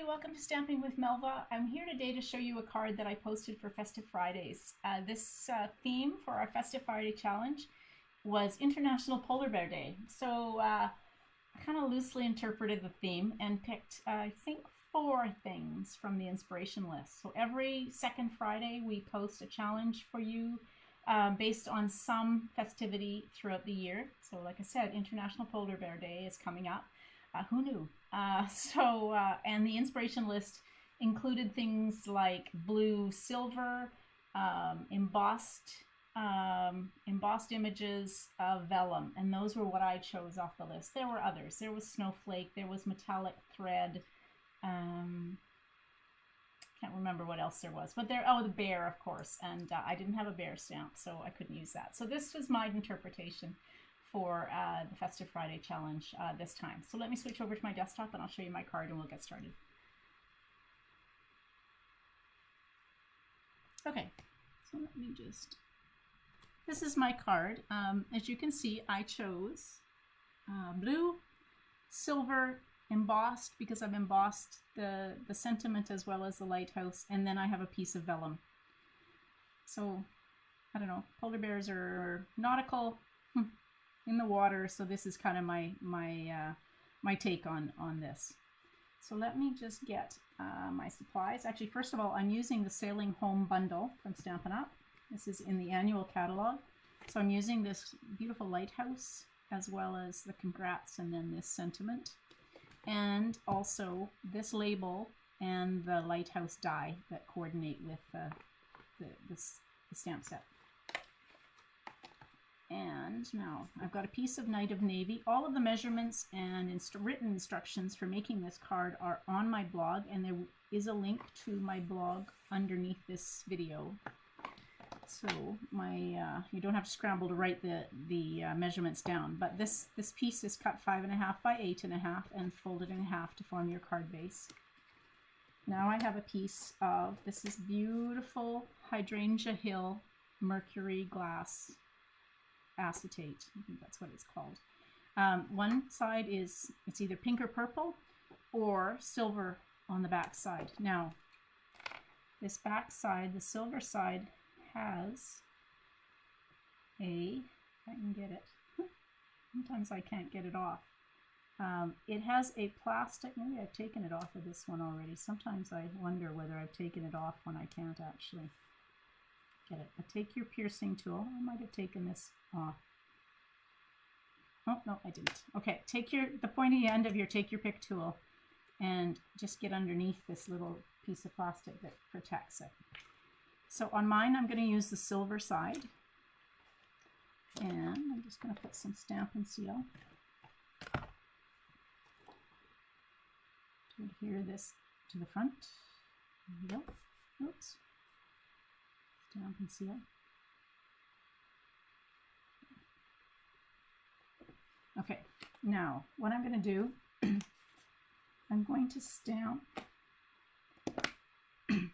welcome to Stamping with Melva. I'm here today to show you a card that I posted for Festive Fridays. This theme for our Festive Friday Challenge was International Polar Bear Day. So I kind of loosely interpreted the theme and picked, I think, 4 things from the inspiration list. So every second Friday we post a challenge for you based on some festivity throughout the year. So like I said, International Polar Bear Day is coming up. Who knew? And the inspiration list included things like blue, silver, embossed images of vellum, and those were what I chose off the list. There were others. There was snowflake. There was metallic thread. Can't remember what else there was, but the bear, of course. And I didn't have a bear stamp, so I couldn't use that. So this was my interpretation for the Festive Friday Challenge this time. So let me switch over to my desktop and I'll show you my card and we'll get started. Okay, so let me just, this is my card. As you can see, I chose blue, silver, embossed, because I've embossed the sentiment as well as the lighthouse, and then I have a piece of vellum. So, I don't know, polar bears are nautical, in the water, so this is kind of my take on this. So let me just get my supplies. Actually, first of all, I'm using the Sailing Home bundle from Stampin' Up. This is in the annual catalog. So I'm using this beautiful lighthouse as well as the congrats and then this sentiment, and also this label and the lighthouse die that coordinate with the stamp set. And now I've got a piece of Night of Navy. All of the measurements and written instructions for making this card are on my blog, and there is a link to my blog underneath this video. So you don't have to scramble to write the measurements down. But this piece is cut 5.5 by 8.5 and folded in half to form your card base. Now I have a piece of, this is beautiful Hydrangea Hill Mercury glass acetate. I think that's what it's called. One side is, it's either pink or purple or silver on the back side. Now, this back side, the silver side, has if I can get it, sometimes I can't get it off. It has a plastic, maybe I've taken it off of this one already. Sometimes I wonder whether I've taken it off when I can't actually get it. But take your piercing tool. I might have taken this off. Oh, no, I didn't. Okay, take the pointy end of your take your pick tool and just get underneath this little piece of plastic that protects it. So on mine, I'm going to use the silver side. And I'm just going to put some Stampin' Seal to adhere this to the front. There we go. Oops. Stampin' Seal. Okay, now what I'm going to do, I'm going to stamp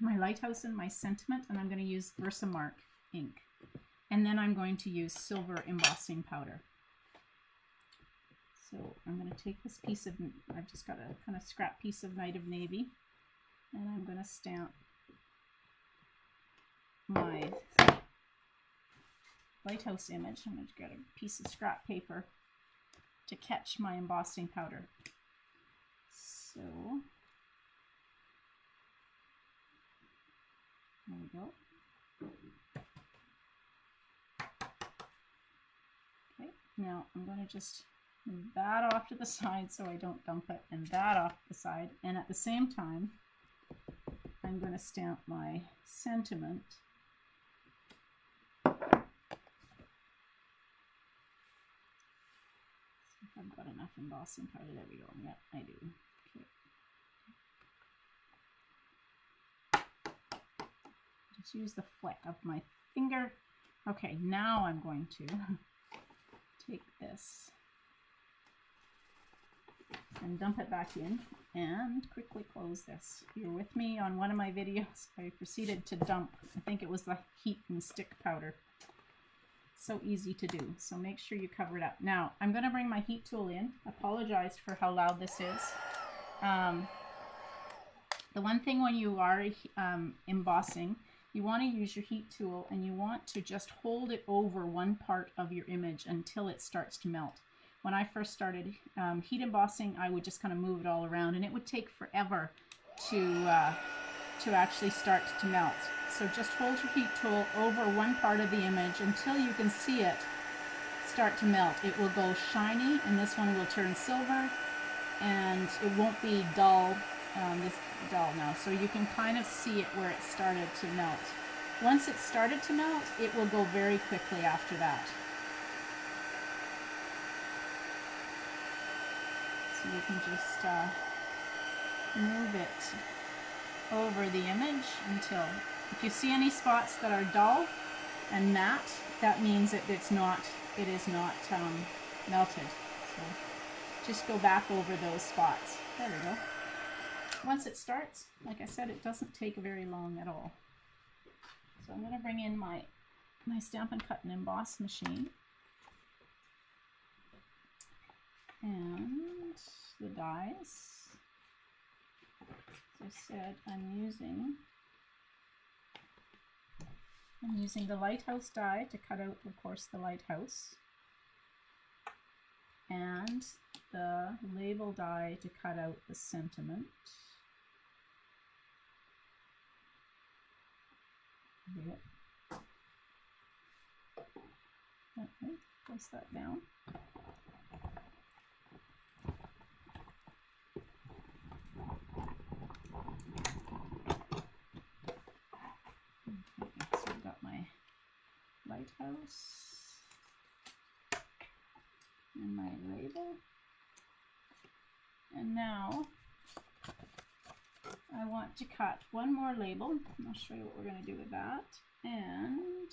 my lighthouse and my sentiment, and I'm going to use Versamark ink. And then I'm going to use silver embossing powder. So I'm going to take this piece of, I've just got a kind of scrap piece of Night of Navy, and I'm going to stamp my lighthouse image. I'm going to get a piece of scrap paper to catch my embossing powder. So there we go. Okay, now I'm going to just move that off to the side so I don't dump it, and that off to the side. And at the same time, I'm going to stamp my sentiment. I've got enough embossing powder. There we go. Yeah, I do. Okay. Just use the flick of my finger. Okay, now I'm going to take this and dump it back in and quickly close this. If you're with me on one of my videos, I proceeded to dump, I think it was the heat and stick powder. So easy to do, so make sure you cover it up. Now I'm going to bring my heat tool in. Apologize for how loud this is. The one thing when you are embossing, you want to use your heat tool and you want to just hold it over one part of your image until it starts to melt. When I first started heat embossing, I would just kind of move it all around, and it would take forever to actually start to melt. So just hold your heat tool over one part of the image until you can see it start to melt. It will go shiny, and this one will turn silver, and it won't be dull. This dull now, so you can kind of see it where it started to melt. Once it started to melt, it will go very quickly after that. So you can just move it over the image until, if you see any spots that are dull and matte, that means that it is not melted. So just go back over those spots. There we go. Once it starts, like I said, it doesn't take very long at all. So I'm going to bring in my Stampin' Cut and Emboss machine. And the dies. As I said, I'm using the lighthouse die to cut out, of course, the lighthouse, and the label die to cut out the sentiment. Okay, place that down. Okay, so I've got my lighthouse and my label. And now I want to cut one more label. I'll show you what we're going to do with that. And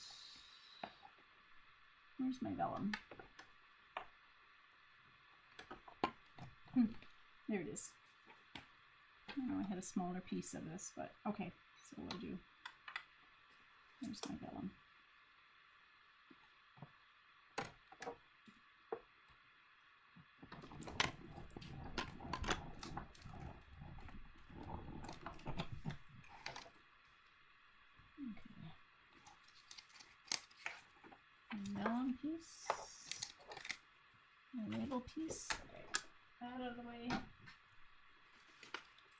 where's my vellum? There it is. I know I had a smaller piece of this, but okay. So we'll do. There's my vellum. Vellum piece, my label piece out of the way,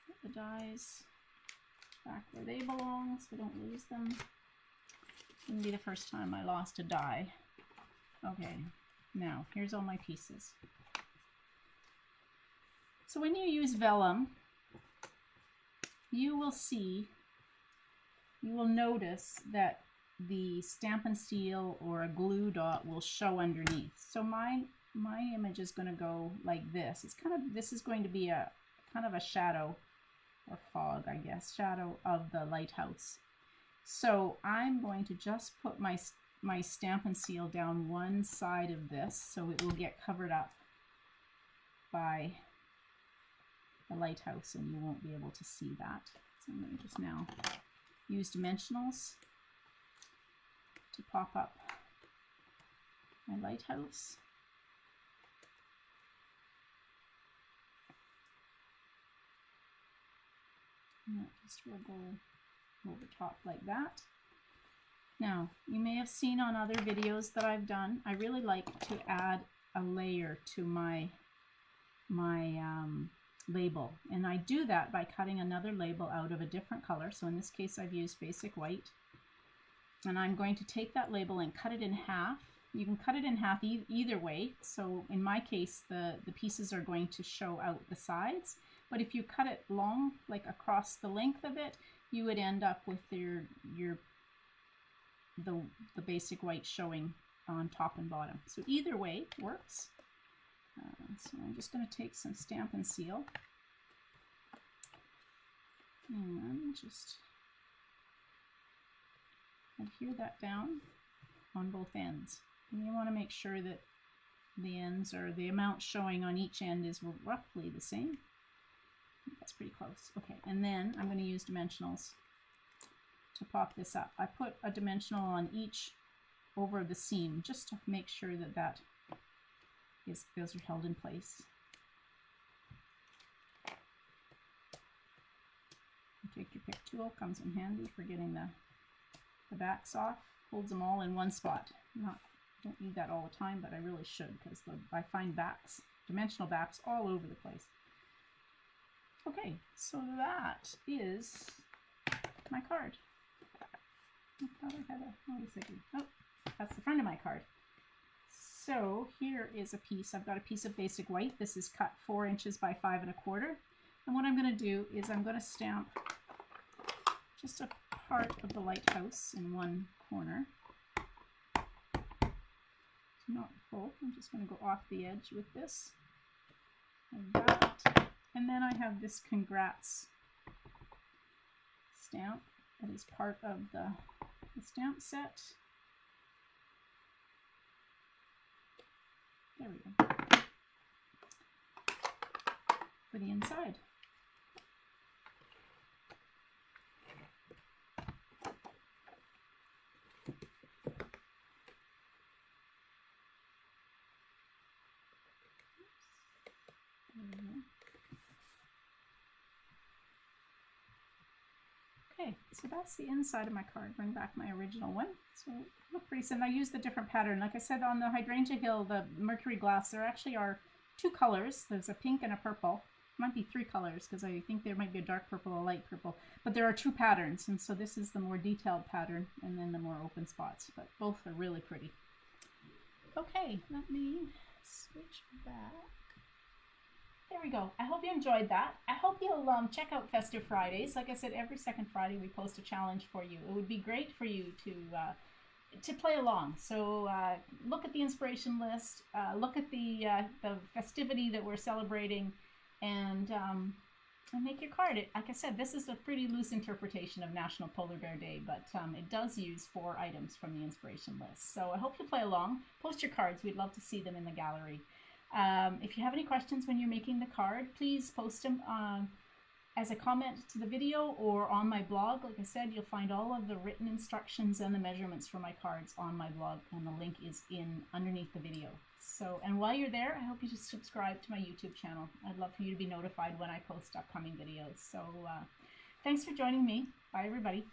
put the dies back where they belong so don't lose them. Wouldn't be the first time I lost a die. Okay, now here's all my pieces. So when you use vellum, you will notice that the Stampin' Seal or a glue dot will show underneath. So my image is going to go like this. This is going to be a kind of a shadow or fog, I guess, shadow of the lighthouse. So I'm going to just put my Stampin' Seal down one side of this so it will get covered up by the lighthouse and you won't be able to see that. So I'm going to just now use dimensionals to pop up my lighthouse. And that just will go over top like that. Now, you may have seen on other videos that I've done, I really like to add a layer to my label. And I do that by cutting another label out of a different color. So in this case, I've used basic white. And I'm going to take that label and cut it in half. You can cut it in half either way. So in my case, the pieces are going to show out the sides. But if you cut it long, like across the length of it, you would end up with the basic white showing on top and bottom. So either way works. So I'm just going to take some Stampin' Seal and just adhere that down on both ends. And you want to make sure that the ends, or the amount showing on each end, is roughly the same. That's pretty close. Okay, and then I'm going to use dimensionals to pop this up. I put a dimensional on each over the seam just to make sure that those are held in place. Take your pick tool, comes in handy for getting the backs off. Holds them all in one spot. Don't need that all the time, but I really should, because I find backs, dimensional backs, all over the place. Okay, so that is my card. I thought I had oh, that's the front of my card. So here is a piece. I've got a piece of basic white. This is cut 4 inches by 5 1/4. And what I'm going to do is I'm going to stamp just a part of the lighthouse in one corner. It's not full. I'm just going to go off the edge with this. Like that. And then I have this congrats stamp that is part of the stamp set. There we go. For the inside. Okay, so that's the inside of my card. Bring back my original one. So look pretty simple. I used the different pattern. Like I said, on the Hydrangea Hill, the Mercury glass, there actually are 2 colors. There's a pink and a purple. Might be 3 colors, because I think there might be a dark purple, a light purple. But there are 2 patterns, and so this is the more detailed pattern, and then the more open spots. But both are really pretty. Okay, let me switch back. There we go. I hope you enjoyed that. I hope you'll check out Festive Fridays. Like I said, every second Friday we post a challenge for you. It would be great for you to play along. So look at the inspiration list, look at the festivity that we're celebrating, and make your card. Like I said, this is a pretty loose interpretation of National Polar Bear Day, but it does use 4 items from the inspiration list. So I hope you play along. Post your cards. We'd love to see them in the gallery. If you have any questions when you're making the card, please post them as a comment to the video or on my blog. Like I said, you'll find all of the written instructions and the measurements for my cards on my blog, and the link is underneath the video. So, and while you're there, I hope you just subscribe to my YouTube channel. I'd love for you to be notified when I post upcoming videos. So thanks for joining me. Bye, everybody.